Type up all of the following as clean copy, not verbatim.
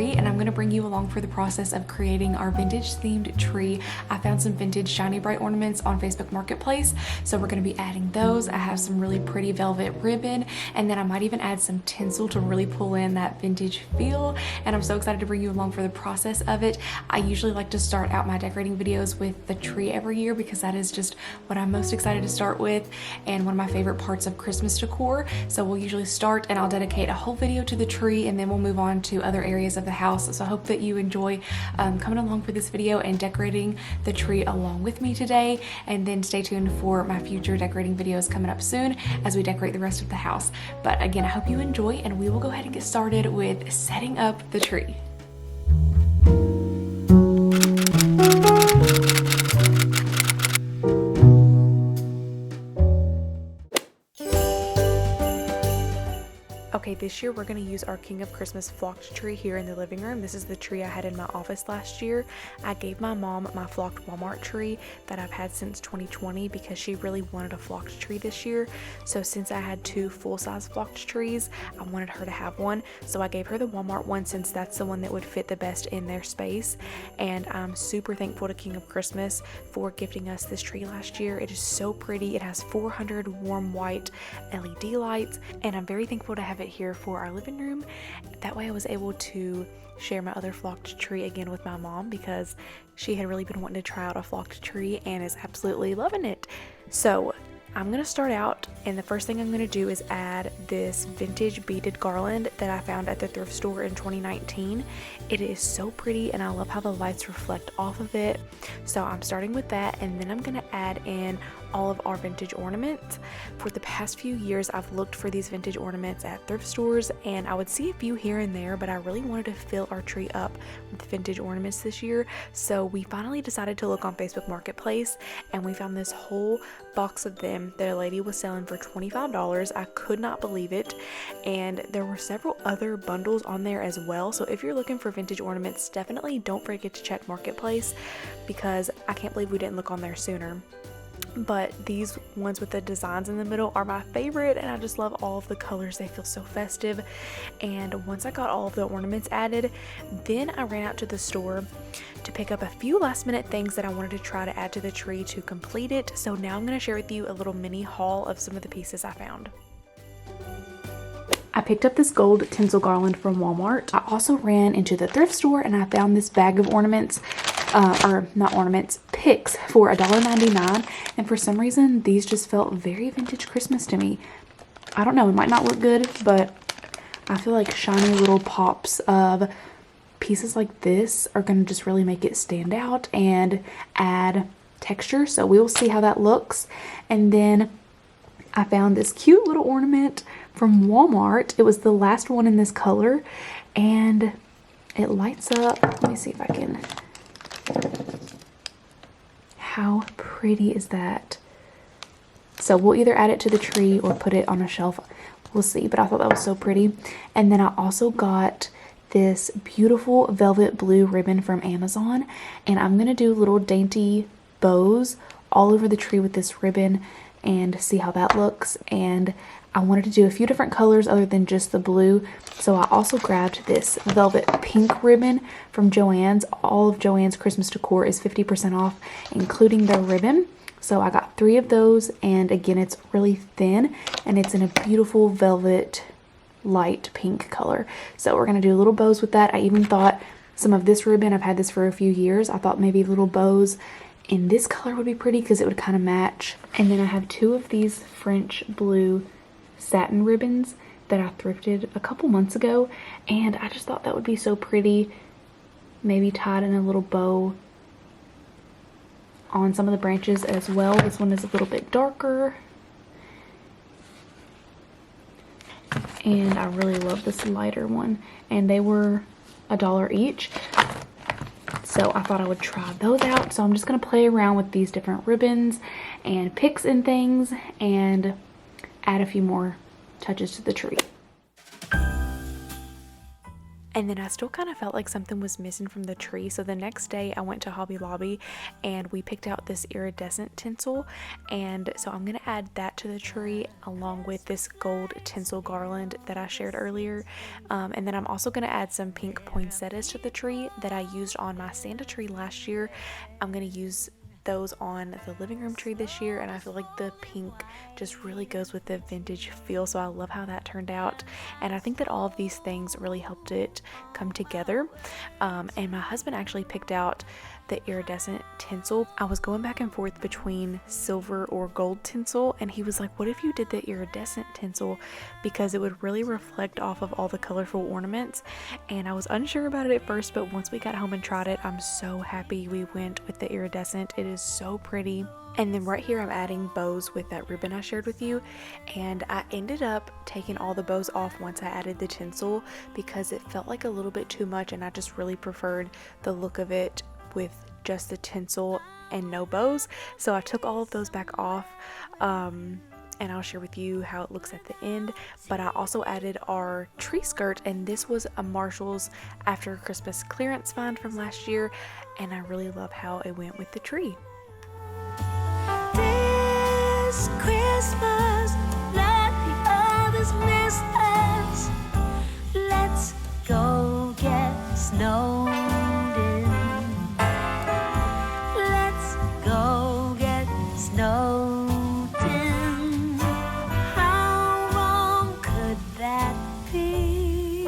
tree, and I'm going to bring you along for the process of creating our vintage themed tree. I found some vintage shiny bright ornaments on Facebook Marketplace, so we're going to be adding those. I have some really pretty velvet ribbon, and then I might even add some tinsel to really pull in that vintage feel, and I'm so excited to bring you along for the process of it. I usually like to start out my decorating videos with the tree every year because that is just what I'm most excited to start with and one of my favorite parts of Christmas decor. So we'll usually start and I'll dedicate a whole video to the tree, and then we'll move on to other areas of the house. So I hope that you enjoy coming along for this video and decorating the tree along with me today, and then stay tuned for my future decorating videos coming up soon as we decorate the rest of the house. But again, I hope you enjoy, and we will go ahead and get started with setting up the tree. Okay, this year we're going to use our King of Christmas flocked tree here in the living room. This is the tree I had in my office last year. I gave my mom my flocked Walmart tree that I've had since 2020 because she really wanted a flocked tree this year. So since I had two full-size flocked trees, I wanted her to have one. So I gave her the Walmart one since that's the one that would fit the best in their space. And I'm super thankful to King of Christmas for gifting us this tree last year. It is so pretty. It has 400 warm white LED lights, and I'm very thankful to have it here for our living room. That way I was able to share my other flocked tree again with my mom because she had really been wanting to try out a flocked tree and is absolutely loving it. So I'm going to start out, and the first thing I'm going to do is add this vintage beaded garland that I found at the thrift store in 2019. It is so pretty, and I love how the lights reflect off of it. So I'm starting with that, and then I'm going to add in all of our vintage ornaments. For the past few years, I've looked for these vintage ornaments at thrift stores, and I would see a few here and there, but I really wanted to fill our tree up with vintage ornaments this year. So we finally decided to look on Facebook Marketplace, and we found this whole box of them that a lady was selling for $25. I could not believe it. And there were several other bundles on there as well. So if you're looking for vintage ornaments, definitely don't forget to check Marketplace because I can't believe we didn't look on there sooner. But these ones with the designs in the middle are my favorite, and I just love all of the colors. They feel so festive. And once I got all of the ornaments added, then I ran out to the store to pick up a few last minute things that I wanted to try to add to the tree to complete it. So now I'm going to share with you a little mini haul of some of the pieces I found. I picked up this gold tinsel garland from Walmart. I also ran into the thrift store and I found this bag of ornaments, or not ornaments, picks for $1.99. And for some reason, these just felt very vintage Christmas to me. I don't know, it might not look good, but I feel like shiny little pops of pieces like this are going to just really make it stand out and add texture. So we will see how that looks. And then I found this cute little ornament from Walmart. It was the last one in this color, and it lights up. Let me see if I can. How pretty is that? So we'll either add it to the tree or put it on a shelf. We'll see, but I thought that was so pretty. And then I also got this beautiful velvet blue ribbon from Amazon, and I'm gonna do little dainty bows all over the tree with this ribbon and see how that looks. And I wanted to do a few different colors other than just the blue, so I also grabbed this velvet pink ribbon from Joann's. All of Joann's Christmas decor is 50% off, including the ribbon. So I got 3 of those, and again, it's really thin and it's in a beautiful velvet light pink color. So we're gonna do little bows with that. I even thought some of this ribbon, I've had this for a few years, I thought maybe little bows in this color would be pretty because it would kind of match. And then I have 2 of these French blue satin ribbons that I thrifted a couple months ago, and I just thought that would be so pretty, maybe tied in a little bow on some of the branches as well. This one is a little bit darker, and I really love this lighter one, and they were $1 each. So I thought I would try those out. So I'm just going to play around with these different ribbons and picks and things and add a few more touches to the tree. And then I still kind of felt like something was missing from the tree. So the next day I went to Hobby Lobby and we picked out this iridescent tinsel. And so I'm going to add that to the tree along with this gold tinsel garland that I shared earlier. And then I'm also going to add some pink poinsettias to the tree that I used on my Santa tree last year. I'm going to use those on the living room tree this year, and I feel like the pink just really goes with the vintage feel, so I love how that turned out. And I think that all of these things really helped it come together. And my husband actually picked out the iridescent tinsel. I was going back and forth between silver or gold tinsel, and he was like, what if you did the iridescent tinsel, because it would really reflect off of all the colorful ornaments. And I was unsure about it at first, but once we got home and tried it, I'm so happy we went with the iridescent. It is so pretty. And then right here I'm adding bows with that ribbon I shared with you, and I ended up taking all the bows off once I added the tinsel because it felt like a little bit too much, and I just really preferred the look of it with just the tinsel and no bows. So I took all of those back off, and I'll share with you how it looks at the end. But I also added our tree skirt, and this was a Marshall's after Christmas clearance find from last year, and I really love how it went with the tree. This Christmas, let the others miss us. Let's go get snowed in. Let's go get snowed in. How wrong could that be?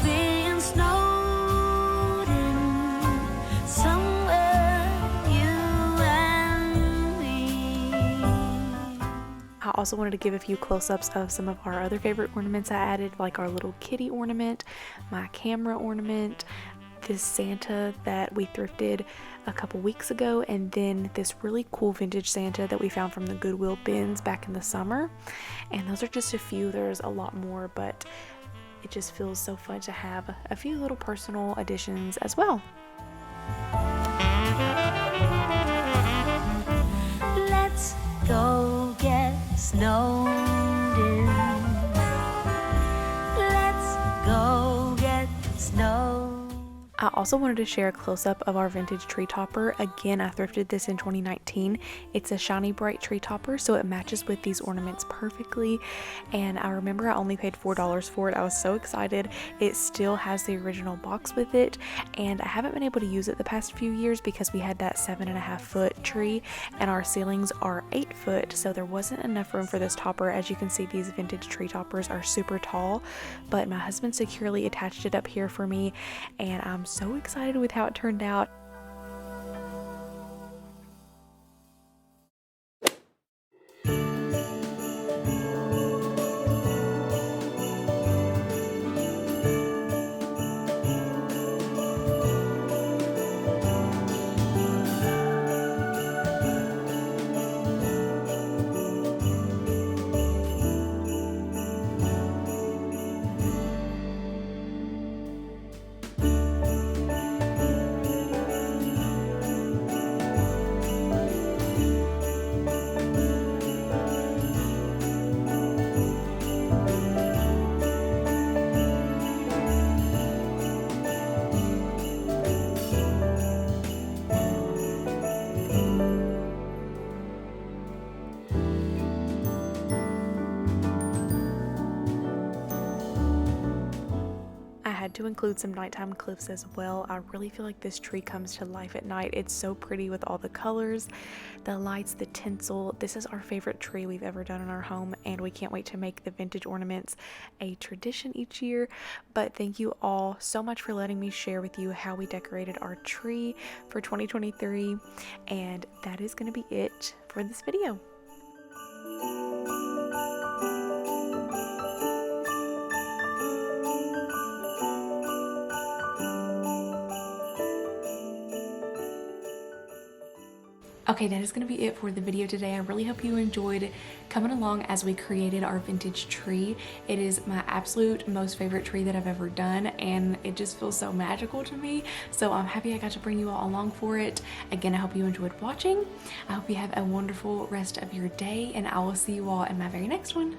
Being snowed in somewhere, you and me. I also wanted to give a few close-ups of some of our other favorite ornaments I added, like our little kitty ornament, my camera ornament, this Santa that we thrifted a couple weeks ago, and then this really cool vintage Santa that we found from the Goodwill bins back in the summer. And those are just a few. There's a lot more, but it just feels so fun to have a few little personal additions as well. Let's go get snowed in. Let's go get snowed. I also wanted to share a close-up of our vintage tree topper. Again, I thrifted this in 2019. It's a shiny bright tree topper, so it matches with these ornaments perfectly. And I remember I only paid $4 for it. I was so excited. It still has the original box with it, and I haven't been able to use it the past few years because we had that 7.5-foot tree and our ceilings are 8 foot, so there wasn't enough room for this topper. As you can see, these vintage tree toppers are super tall, but my husband securely attached it up here for me, and I'm so excited with how it turned out. To include some nighttime clips as well. I really feel like this tree comes to life at night. It's so pretty with all the colors, the lights, the tinsel. This is our favorite tree we've ever done in our home, and we can't wait to make the vintage ornaments a tradition each year. But thank you all so much for letting me share with you how we decorated our tree for 2023, and that is going to be it for this video. Okay, that is going to be it for the video today. I really hope you enjoyed coming along as we created our vintage tree. It is my absolute most favorite tree that I've ever done, and it just feels so magical to me. So I'm happy I got to bring you all along for it. Again, I hope you enjoyed watching. I hope you have a wonderful rest of your day, and I will see you all in my very next one.